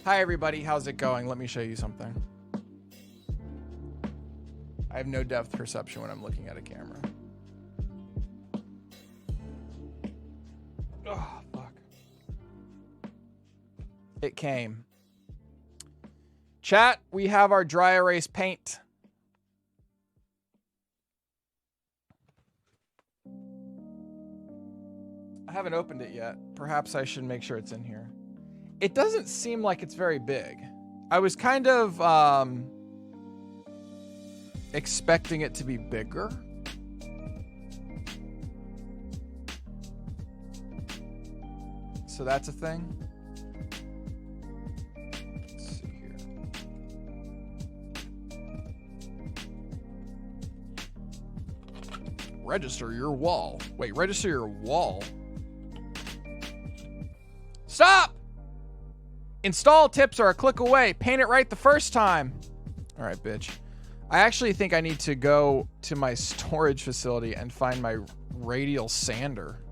Hi everybody, how's it going? Let me show you something. I have no depth perception when I'm looking at a camera. Oh, fuck. It came. Chat, we have our dry erase paint. I haven't opened it yet. Perhaps I should make sure it's in here. It doesn't seem like it's very big. I was kind of expecting it to be bigger. So that's a thing. Let's see here. Register your wall. Wait, register your wall? Stop! Install tips are a click away. Paint it right the first time. All right, bitch. I actually think I need to go to my storage facility and find my radial sander.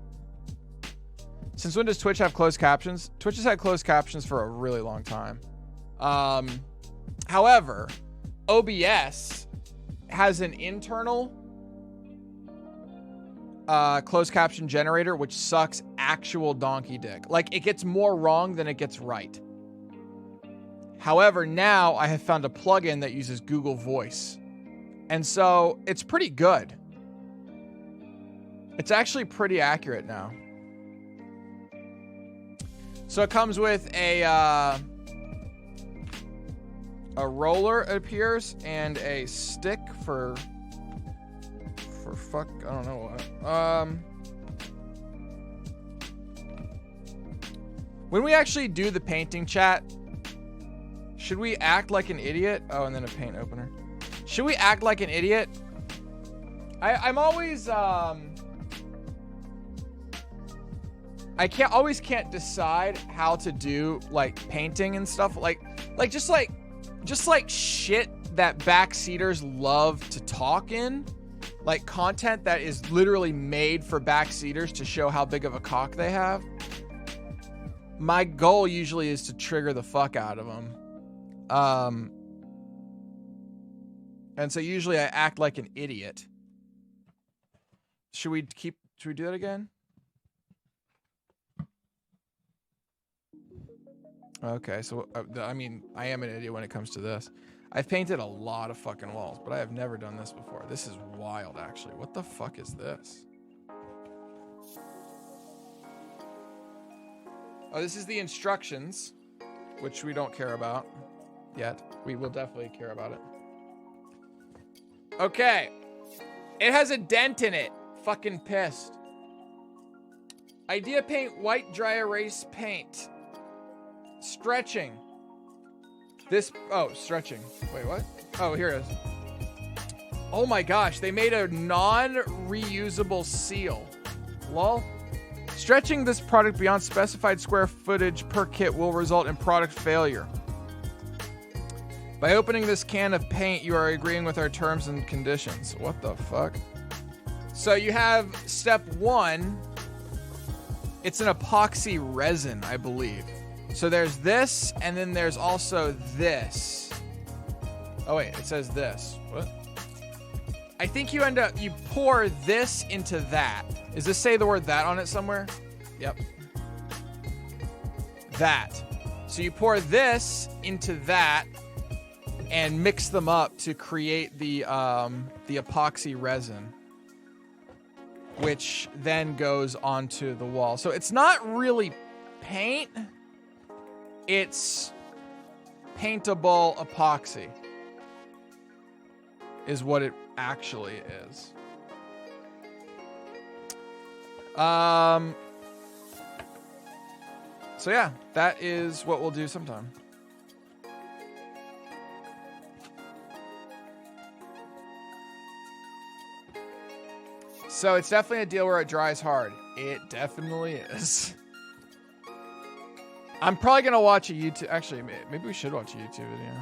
Since when does Twitch have closed captions? Twitch has had closed captions for a really long time. However, OBS has an internal closed caption generator, which sucks actual donkey dick. Like, it gets more wrong than it gets right. However, now I have found a plugin that uses Google Voice. And so it's pretty good. It's actually pretty accurate now. So it comes with a roller, it appears, and a stick for fuck, I don't know what. When we actually do the painting, chat, should we act like an idiot? Oh, and then a paint opener. Should we act like an idiot? I'm always I can't decide how to do like painting and stuff, like just like shit that backseaters love to talk in, like content that is literally made for backseaters to show how big of a cock they have. My goal usually is to trigger the fuck out of them. And so usually I act like an idiot. Should we do that again? Okay, so I mean, I am an idiot when it comes to this. I've painted a lot of fucking walls, but I have never done this before. This is wild, actually. What the fuck is this? Oh, this is the instructions, which we don't care about yet. We will definitely care about it. Okay. It has a dent in it. Fucking pissed. Idea paint, white dry erase paint. Stretching. Stretching. Wait, what? Oh, here it is. Oh my gosh, they made a non-reusable seal. Lol. Stretching this product beyond specified square footage per kit will result in product failure. By opening this can of paint, you are agreeing with our terms and conditions. What the fuck? So you have step 1. It's an epoxy resin, I believe. So there's this, and then there's also this. Oh wait, it says this. What? I think you pour this into that. Does this say the word that on it somewhere? Yep. That. So you pour this into that and mix them up to create the epoxy resin, which then goes onto the wall. So it's not really paint. It's paintable epoxy is what it actually is. So yeah, that is what we'll do sometime. So it's definitely a deal where it dries hard. It definitely is. I'm probably going to watch a YouTube... Actually, maybe we should watch a YouTube video.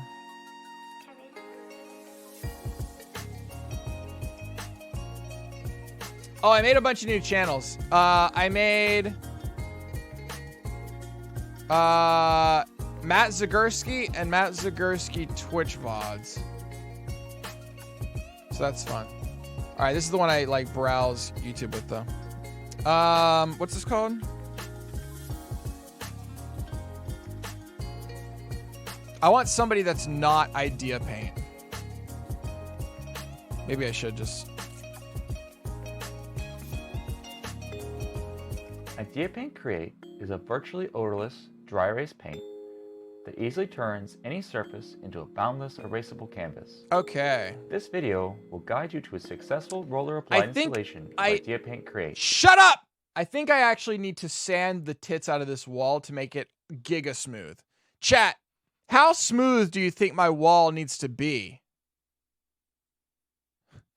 Oh, I made a bunch of new channels. I made... Matt Zagurski and Matt Zagurski Twitch VODs. So that's fun. All right, this is the one I like browse YouTube with though. What's this called? I want somebody that's not Idea Paint. Maybe I should just. Idea Paint Create is a virtually odorless, dry erase paint that easily turns any surface into a boundless erasable canvas. Okay. This video will guide you to a successful roller applied installation of Idea Paint Create. Shut up! I think I actually need to sand the tits out of this wall to make it giga smooth. Chat, how smooth do you think my wall needs to be?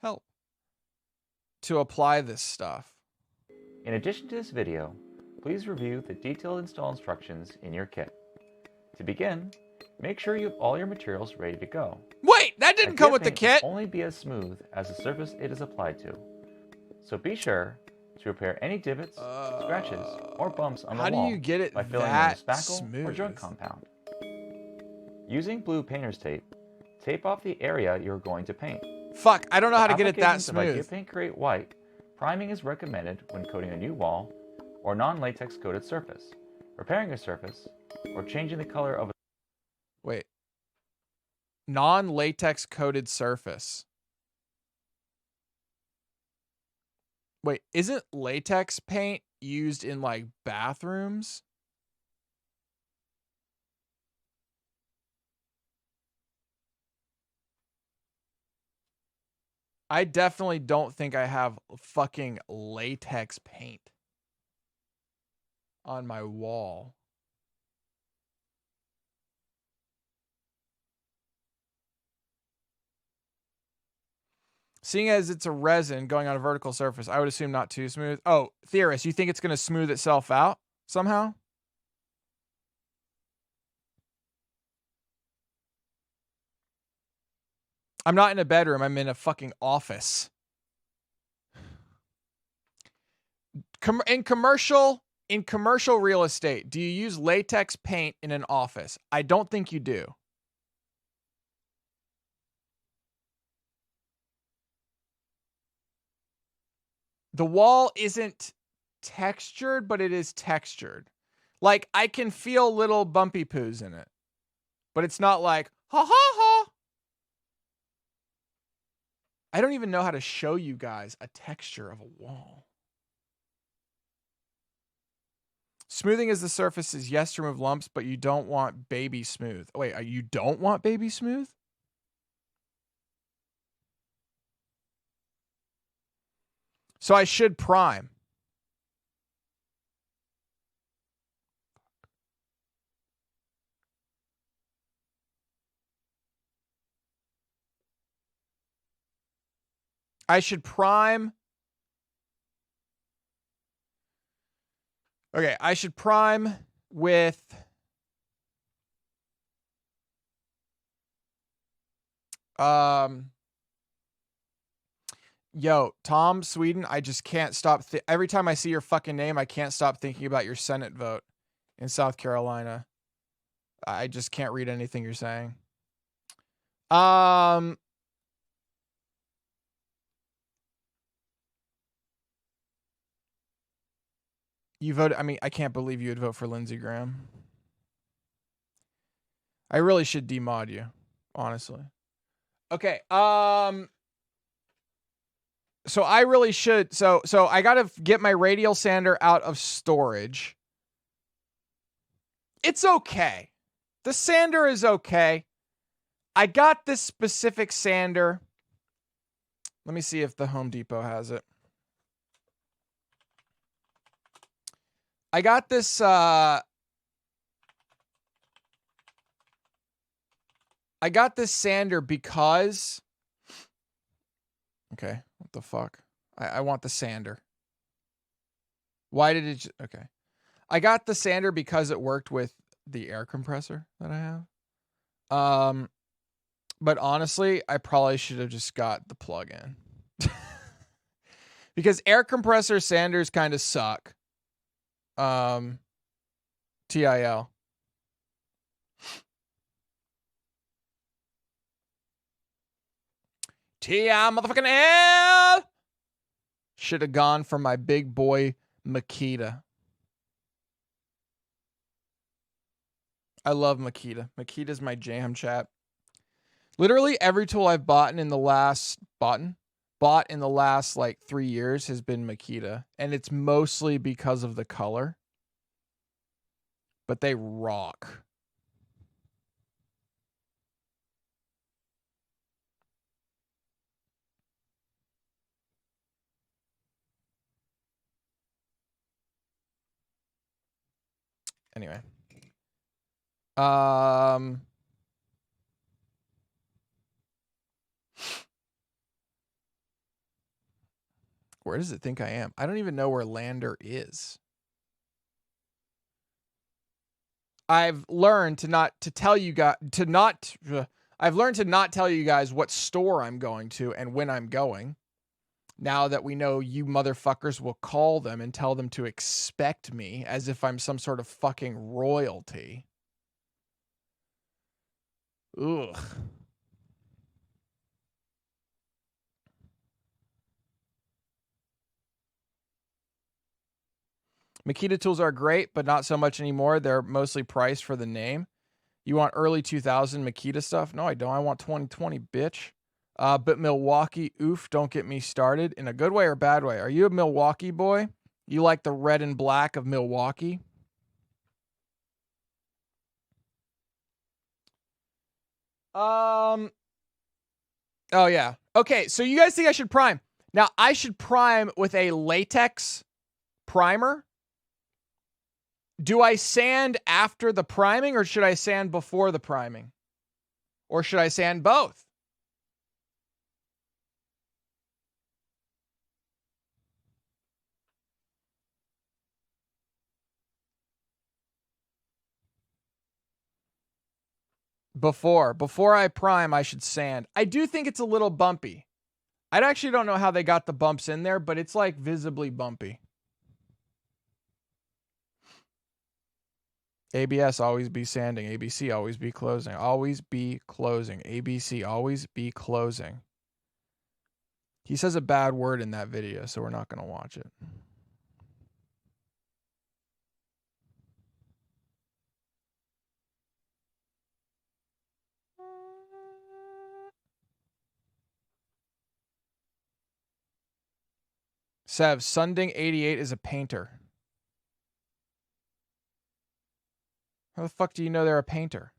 Help. To apply this stuff. In addition to this video, please review the detailed install instructions in your kit. To begin, make sure you have all your materials ready to go. Wait, that didn't come with the kit. Will only be as smooth as the surface it is applied to. So be sure to repair any divots, scratches, or bumps on the wall. How do you get it by filling that in with spackle smooth? or joint compound. Using blue painter's tape, tape off the area you're going to paint. Fuck, I don't know how to get it that smooth. Idea Paint Create White, priming is recommended when coating a new wall or non-latex coated surface, repairing a surface, or changing the color of a... Wait. Non-latex coated surface. Wait, isn't latex paint used in like bathrooms? I definitely don't think I have fucking latex paint on my wall. Seeing as it's a resin going on a vertical surface, I would assume not too smooth. Oh, Theorist, you think it's going to smooth itself out somehow? I'm not in a bedroom. I'm in a fucking office. In commercial real estate, do you use latex paint in an office? I don't think you do. The wall isn't textured, but it is textured. Like, I can feel little bumpy poos in it. But it's not like, ha ha ha. I don't even know how to show you guys a texture of a wall. Smoothing as the surface is yes to remove lumps, but you don't want baby smooth. Oh, wait, you don't want baby smooth? So I should prime. I should prime. Okay, I should prime with yo, Tom Sweden, I just can't stop every time I see your fucking name, I can't stop thinking about your Senate vote in South Carolina. I just can't read anything you're saying. You voted, I mean, I can't believe you would vote for Lindsey Graham. I really should demod you, honestly. Okay, so I really should, so I gotta get my radial sander out of storage. It's okay. The sander is okay. I got this specific sander. Let me see if the Home Depot has it. I got this, I got this sander because, okay, what the fuck? I want the sander. Why did it, okay. I got the sander because it worked with the air compressor that I have. But honestly, I probably should have just got the plug-in. Because air compressor sanders kind of suck. TIL. T.I. motherfucking L. Should have gone for my big boy Makita. I love Makita. Makita's my jam, chat. Literally every tool I've bought in the last like 3 years has been Makita, and it's mostly because of the color. But they rock. Anyway. Where does it think I am? I don't even know where Lander is. I've learned to not tell you guys what store I'm going to and when I'm going. Now that we know you motherfuckers will call them and tell them to expect me as if I'm some sort of fucking royalty. Ugh. Makita tools are great, but not so much anymore. They're mostly priced for the name. You want early 2000 Makita stuff? No, I don't. I want 2020, bitch. But Milwaukee, oof, don't get me started. In a good way or bad way? Are you a Milwaukee boy? You like the red and black of Milwaukee? Oh, yeah. Okay, so you guys think I should prime. Now, I should prime with a latex primer. Do I sand after the priming or should I sand before the priming? Or should I sand both? Before I prime, I should sand. I do think it's a little bumpy. I actually don't know how they got the bumps in there, but it's like visibly bumpy. ABS, always be sanding. ABC, always be closing. Always be closing. ABC, always be closing. He says a bad word in that video, so we're not going to watch it. Sev, Sunding88 is a painter. How the fuck do you know they're a painter?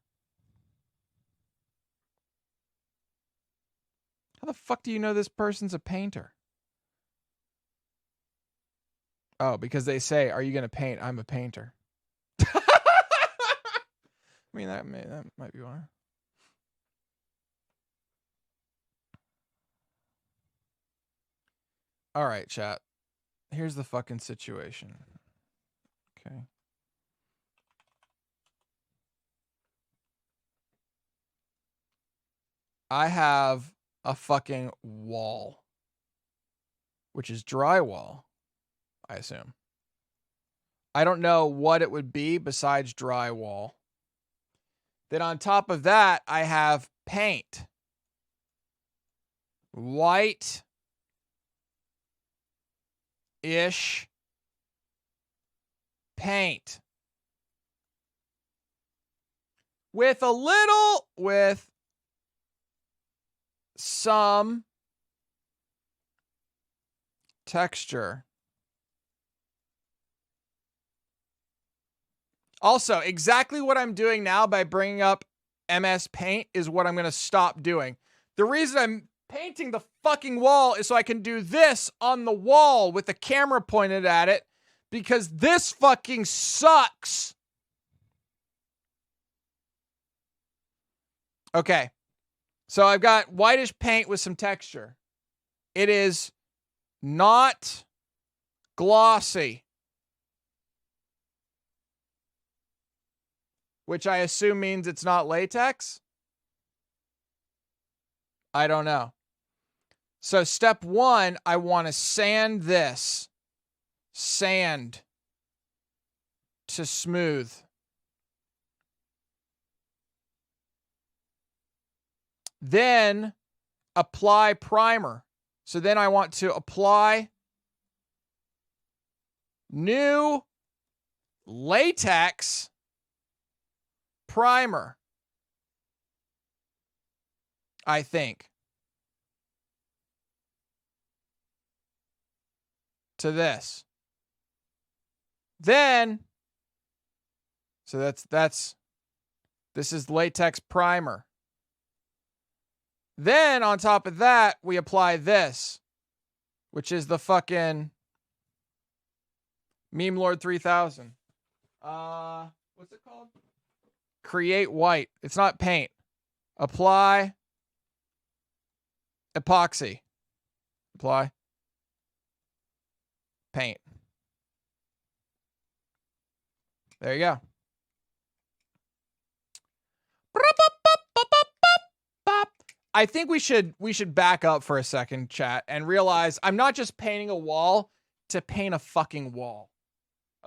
How the fuck do you know this person's a painter? Oh, because they say, are you going to paint? I'm a painter. I mean, that might be why. All right, chat. Here's the fucking situation. Okay. I have a fucking wall, which is drywall, I assume. I don't know what it would be besides drywall. Then on top of that, I have paint. White-ish paint. With some texture. Also, exactly what I'm doing now by bringing up MS Paint is what I'm going to stop doing. The reason I'm painting the fucking wall is so I can do this on the wall with the camera pointed at it, because this fucking sucks. Okay. So I've got whitish paint with some texture. It is not glossy, which I assume means it's not latex. I don't know. So step one, I want to sand this. Sand to smooth. Then apply primer. So then I want to apply new latex primer, I think, to this. Then, so this is latex primer. Then on top of that, we apply this, which is the fucking Meme Lord 3000. What's it called? Create white. It's not paint. Apply epoxy. Apply paint. There you go. I think we should back up for a second, chat, and realize I'm not just painting a wall to paint a fucking wall.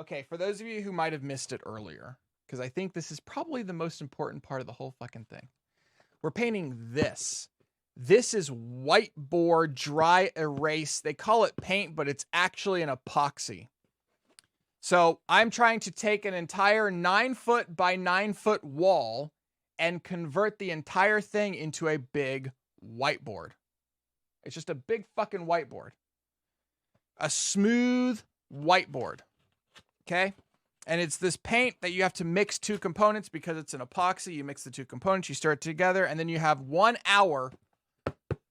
Okay, for those of you who might have missed it earlier, because I think this is probably the most important part of the whole fucking thing. We're painting this. This is whiteboard dry erase. They call it paint, but it's actually an epoxy. So I'm trying to take an entire 9-foot by 9-foot wall and convert the entire thing into a big whiteboard. It's just a big fucking whiteboard. A smooth whiteboard. Okay? And it's this paint that you have to mix two components because it's an epoxy. You mix the two components, you stir it together, and then you have 1 hour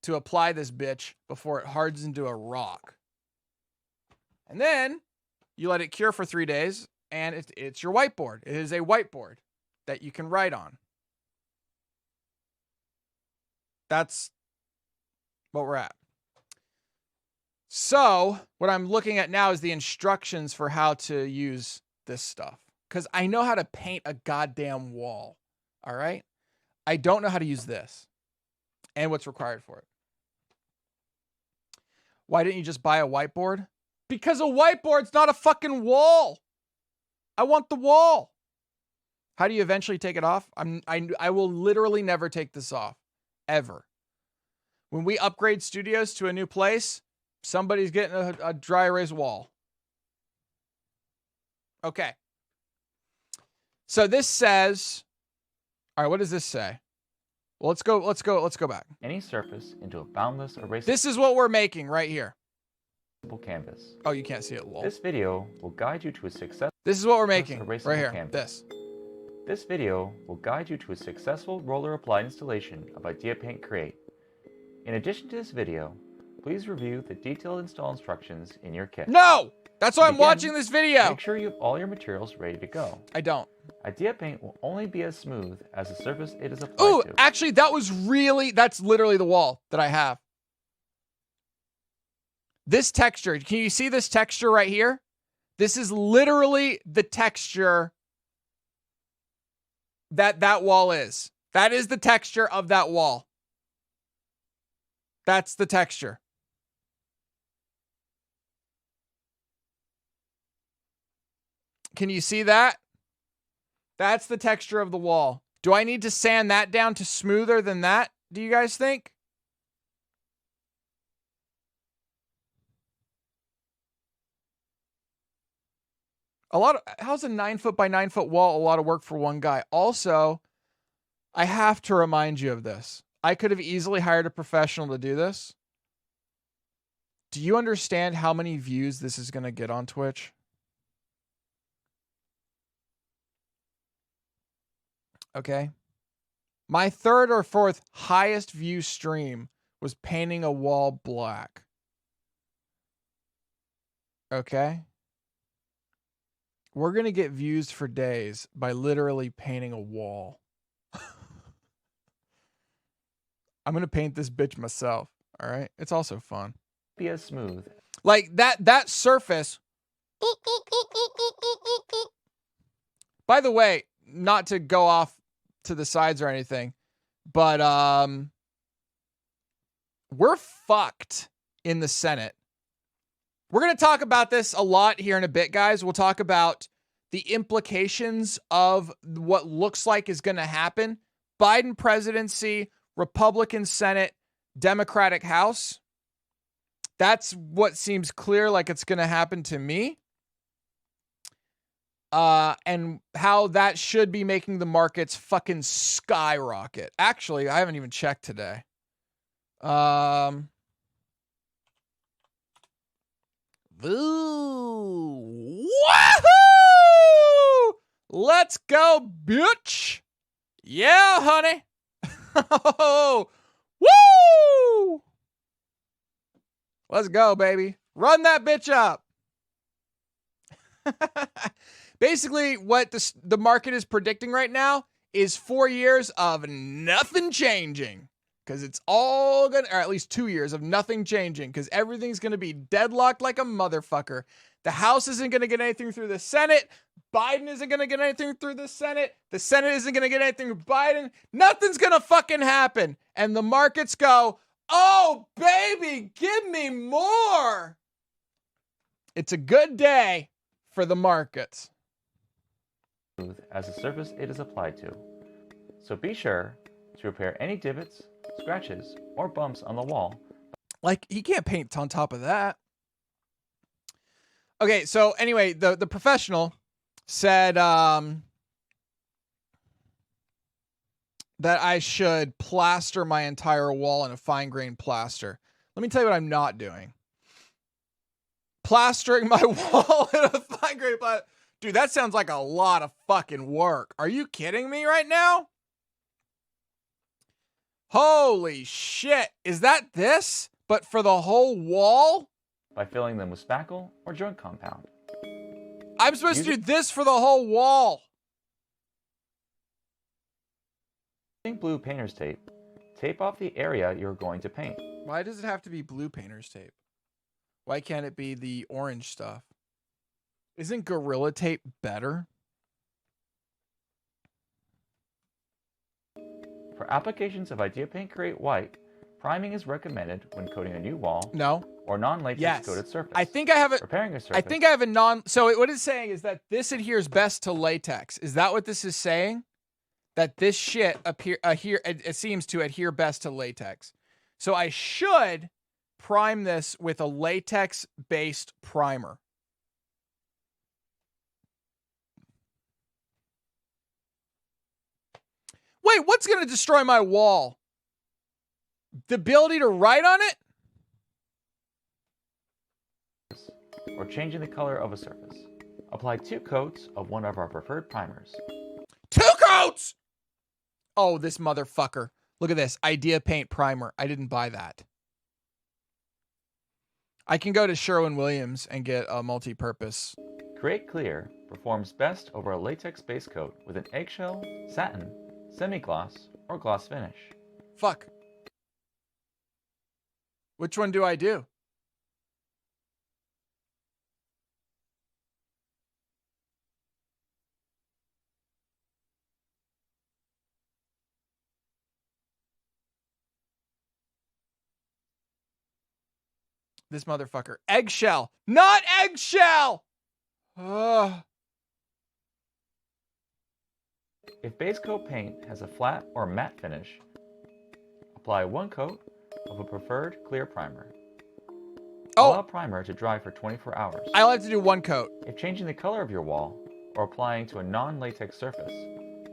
to apply this bitch before it hardens into a rock. And then you let it cure for 3 days, and it's your whiteboard. It is a whiteboard that you can write on. That's what we're at. So what I'm looking at now is the instructions for how to use this stuff. Because I know how to paint a goddamn wall. All right? I don't know how to use this. And what's required for it. Why didn't you just buy a whiteboard? Because a whiteboard's not a fucking wall. I want the wall. How do you eventually take it off? I will literally never take this off. Ever. When we upgrade studios to a new place, somebody's getting a dry erase wall. Okay. So this says, all right, what does this say? Well, let's go back. Any surface into a boundless erasable. This is what we're making right here. Canvas. Oh, you can't see it, lol. This video will guide you to a successful. This is what we're making right here. Canvas. This video will guide you to a successful roller applied installation of Idea Paint Create. In addition to this video, please review the detailed install instructions in your kit. No! That's why I'm watching this video! Make sure you have all your materials ready to go. I don't. Idea Paint will only be as smooth as the surface it is applied to. Actually, that's literally the wall that I have. This texture, can you see this texture right here? This is literally the texture that wall is. That is the texture of that wall. That's the texture. Can you see that? That's the texture of the wall. Do I need to sand that down to smoother than that? Do you guys think? How's a 9-foot by 9-foot wall a lot of work for one guy? Also, I have to remind you of this. I could have easily hired a professional to do this. Do you understand how many views this is going to get on Twitch? Okay. My 3rd or 4th highest view stream was painting a wall black. Okay. We're going to get views for days by literally painting a wall. I'm going to paint this bitch myself. All right. It's also fun. Be as smooth. Like that surface. By the way, not to go off to the sides or anything, but we're fucked in the Senate. We're going to talk about this a lot here in a bit, guys. We'll talk about the implications of what looks like is going to happen. Biden presidency, Republican Senate, Democratic House. That's what seems clear like it's going to happen to me. And how that should be making the markets fucking skyrocket. Actually, I haven't even checked today. Ooh, woohoo! Let's go, bitch. Yeah, honey. Woo! Let's go, baby. Run that bitch up. Basically, what the market is predicting right now is 4 years of nothing changing. Because it's all going to, or at least 2 years of nothing changing. Because everything's going to be deadlocked like a motherfucker. The House isn't going to get anything through the Senate. Biden isn't going to get anything through the Senate. The Senate isn't going to get anything through Biden. Nothing's going to fucking happen. And the markets go, oh, baby, give me more. It's a good day for the markets. As the surface it is applied to. So be sure to repair any divots, scratches, or bumps on the wall. Like, he can't paint on top of that. Okay, so anyway, the professional said that I should plaster my entire wall in a fine-grained plaster. Let me tell you what I'm not doing. Plastering my wall in a fine-grained plaster. Dude, that sounds like a lot of fucking work. Are you kidding me right now? Holy shit. Is that this? But for the whole wall? By filling them with spackle or joint compound. I'm supposed to do this for the whole wall. Using blue painter's tape, tape off the area you're going to paint. Why does it have to be blue painter's tape? Why can't it be the orange stuff? Isn't Gorilla Tape better? For applications of Idea Paint Create White, priming is recommended when coating a new wall. No. Or non-latex Yes. coated surface. I think I have a. Repairing a surface. I think I have a non. So what it's saying is that this adheres best to latex. Is that what this is saying? That this shit it seems to adhere best to latex. So I should prime this with a latex-based primer. Wait, what's going to destroy my wall? The ability to write on it? Or changing the color of a surface. Apply 2 coats of one of our preferred primers. 2 coats! Oh, this motherfucker. Look at this. Idea Paint Primer. I didn't buy that. I can go to Sherwin-Williams and get a multi-purpose. Create Clear performs best over a latex base coat with an eggshell, satin, semi-gloss, or gloss finish. Fuck. Which one do I do? This motherfucker. Eggshell. Not eggshell! Ugh. If base coat paint has a flat or matte finish, apply 1 coat of a preferred clear primer. Allow primer to dry for 24 hours. I like to do 1 coat. If changing the color of your wall or applying to a non-latex surface,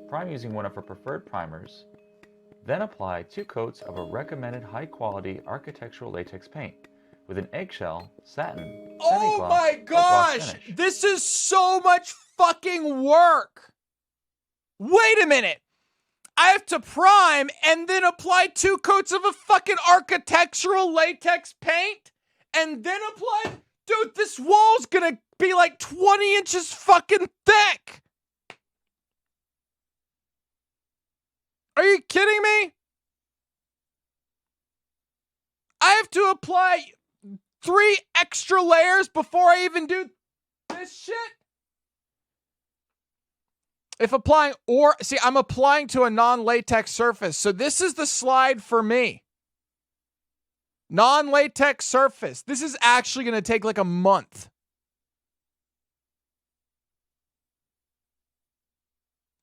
prime using one of our preferred primers. Then apply 2 coats of a recommended high-quality architectural latex paint with an eggshell, satin, Oh semi-gloss, my or gloss gosh! finish. This is so much fucking work! Wait a minute! I have to prime and then apply 2 coats of a fucking architectural latex paint? And then apply... Dude, this wall's gonna be like 20 inches fucking thick! Are you kidding me? I have to apply 3 extra layers before I even do this shit? If applying, or see, I'm applying to a non-latex surface. So this is the slide for me. Non-latex surface. This is actually going to take like a month.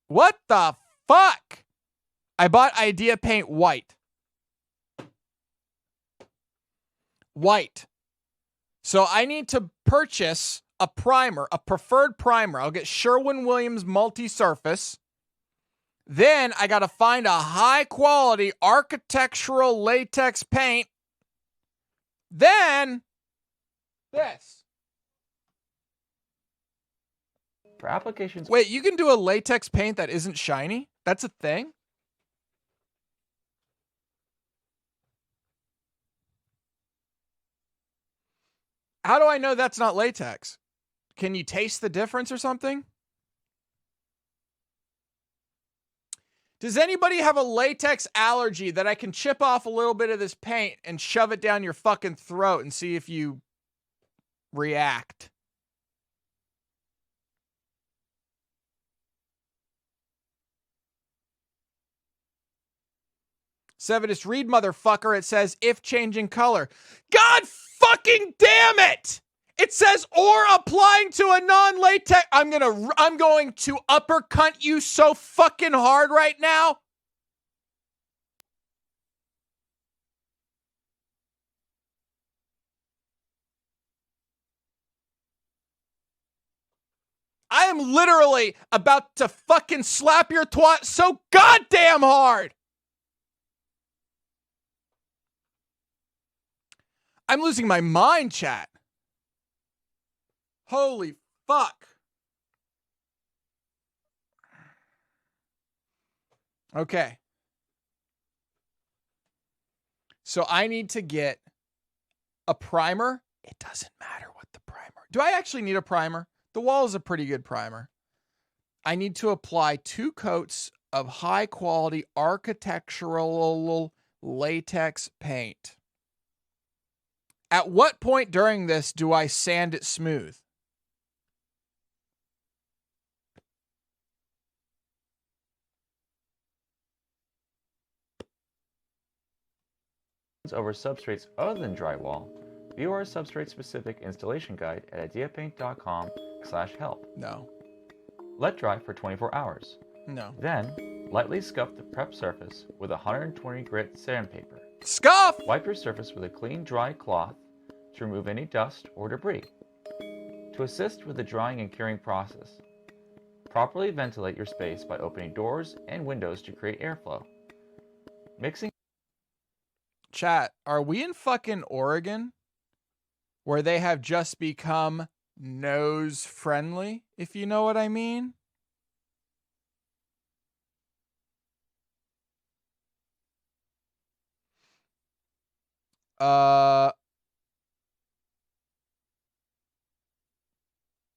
What the fuck? I bought Idea Paint White. white. So I need to purchase a primer, a preferred primer. I'll get Sherwin-Williams multi-surface. Then I got to find a high-quality architectural latex paint. Then this. For applications... Wait, you can do a latex paint that isn't shiny? That's a thing? How do I know that's not latex? Can you taste the difference or something? Does anybody have a latex allergy that I can chip off a little bit of this paint and shove it down your fucking throat and see if you react? Sevadus, read, motherfucker. It says, if changing color. God fucking damn it! It says, or applying to a non-latex. I'm going to uppercut you so fucking hard right now. I am literally about to fucking slap your twat so goddamn hard. I'm losing my mind, chat. Holy fuck. Okay. So I need to get a primer. It doesn't matter what the primer. Do I actually need a primer? The wall is a pretty good primer. I need to apply 2 coats of high quality architectural latex paint. At what point during this do I sand it smooth? Over substrates other than drywall, view our substrate-specific installation guide at ideapaint.com/help. No. Let dry for 24 hours. No. Then, lightly scuff the prep surface with 120 grit sandpaper. Scuff! Wipe your surface with a clean, dry cloth to remove any dust or debris. To assist with the drying and curing process, properly ventilate your space by opening doors and windows to create airflow. Mixing. Chat, are we in fucking Oregon? Where they have just become nose friendly, if you know what I mean?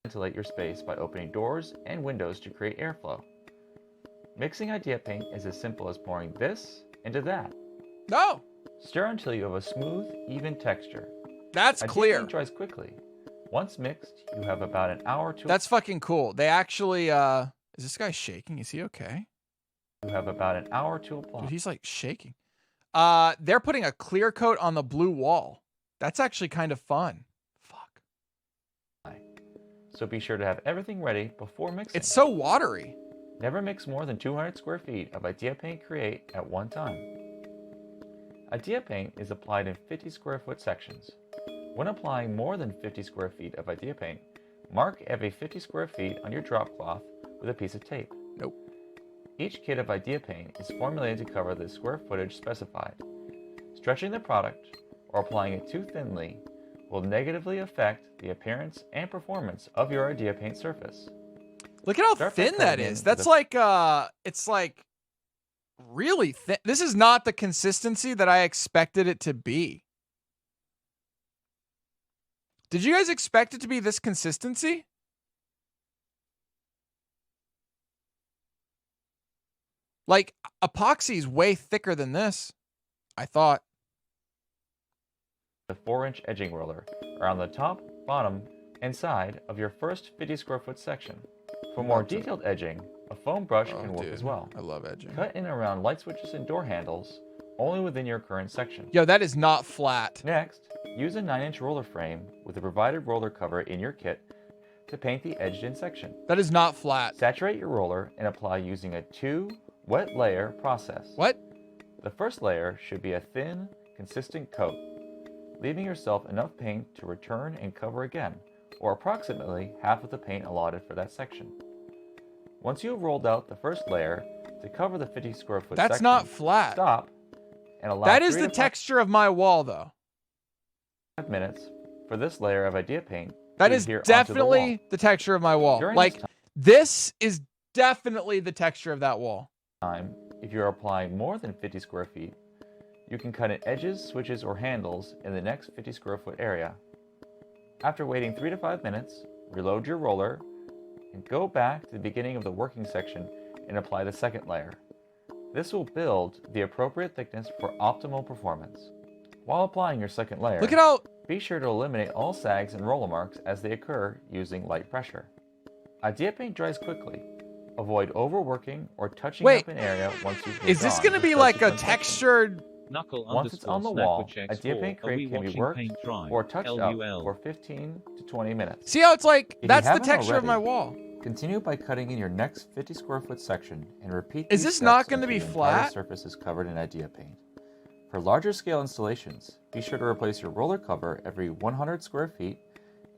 Ventilate your space by opening doors and windows to create airflow. Mixing Idea Paint is as simple as pouring this into that. No. Stir until you have a smooth, even texture. That's clear. Idea Paint dries quickly. Once mixed, you have about an hour to... That's fucking cool. They actually, is this guy shaking? Is he okay? You have about an hour to apply. Dude, he's like shaking. They're putting a clear coat on the blue wall. That's actually kind of fun. Fuck. So be sure to have everything ready before mixing. It's so watery. Never mix more than 200 square feet of Idea Paint Create at one time. Idea Paint is applied in 50 square foot sections. When applying more than 50 square feet of Idea Paint, mark every 50 square feet on your drop cloth with a piece of tape. Nope. Each kit of Idea Paint is formulated to cover the square footage specified. Stretching the product or applying it too thinly will negatively affect the appearance and performance of your Idea Paint surface. Look at how thin that is. That's like, it's like really thin. This is not the consistency that I expected it to be. Did you guys expect it to be this consistency? Like, epoxy is way thicker than this, I thought. The 4-inch edging roller around the top, bottom, and side of your first 50 square foot section. For more detailed edging, a foam brush can work as well. I love edging. Cut in around light switches and door handles, only within your current section. Yo, that is not flat. Next, use a 9-inch roller frame with the provided roller cover in your kit to paint the edged-in section. That is not flat. Saturate your roller and apply using a 2 wet layer process. What? The first layer should be a thin, consistent coat. leaving yourself enough paint to return and cover again, or approximately half of the paint allotted for that section. Once you have rolled out the first layer to cover the 50 square foot section, that's not flat. Stop and allow That is the texture of my wall, though. 5 minutes for this layer of idea paint. That is definitely the texture of my wall. Like, this is definitely the texture of that wall. If you're applying more than 50 square feet, you can cut in edges, switches, or handles in the next 50 square foot area. After waiting 3 to 5 minutes, reload your roller and go back to the beginning of the working section and apply the second layer. This will build the appropriate thickness for optimal performance. While applying your second layer, look at how be sure to eliminate all sags and roller marks as they occur using light pressure. Idea paint dries quickly. Avoid overworking or touching up an area once you've moved on. Is this going to be like a textured... Once it's on the wall, Idea Paint Crate can be worked or touched up for 15 to 20 minutes. See how it's like, that's the texture of my wall. Continue by cutting in your next 50 square foot section and repeat these steps. Is this not going to be flat? The surface is covered in Idea Paint. For larger scale installations, be sure to replace your roller cover every 100 square feet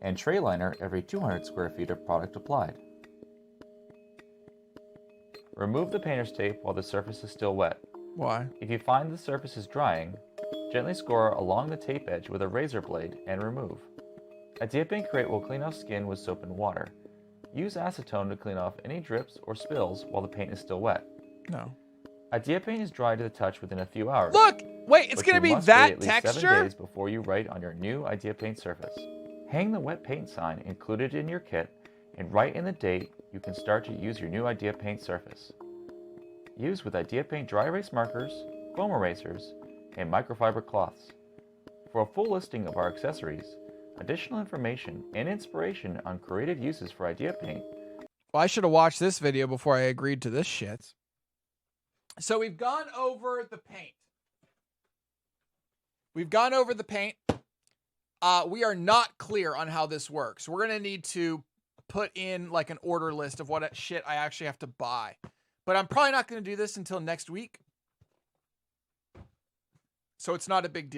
and tray liner every 200 square feet of product applied. Remove the painter's tape while the surface is still wet. Why? If you find the surface is drying, gently score along the tape edge with a razor blade and remove. Idea Paint Crate will clean off skin with soap and water. Use acetone to clean off any drips or spills while the paint is still wet. No. Idea Paint is dry to the touch within a few hours. Look! Wait, it's going to be that texture? 7 days before you write on your new Idea Paint surface. Hang the wet paint sign included in your kit and write in the date you can start to use your new Idea Paint surface. Use with Idea Paint dry erase markers, foam erasers, and microfiber cloths. For a full listing of our accessories, additional information, and inspiration on creative uses for Idea Paint. Well, I should have watched this video before I agreed to this shit. So we've gone over the paint. We've gone over the paint. We are not clear on how this works. We're going to need to put in like an order list of what shit I actually have to buy. But I'm probably not going to do this until next week. So it's not a big deal.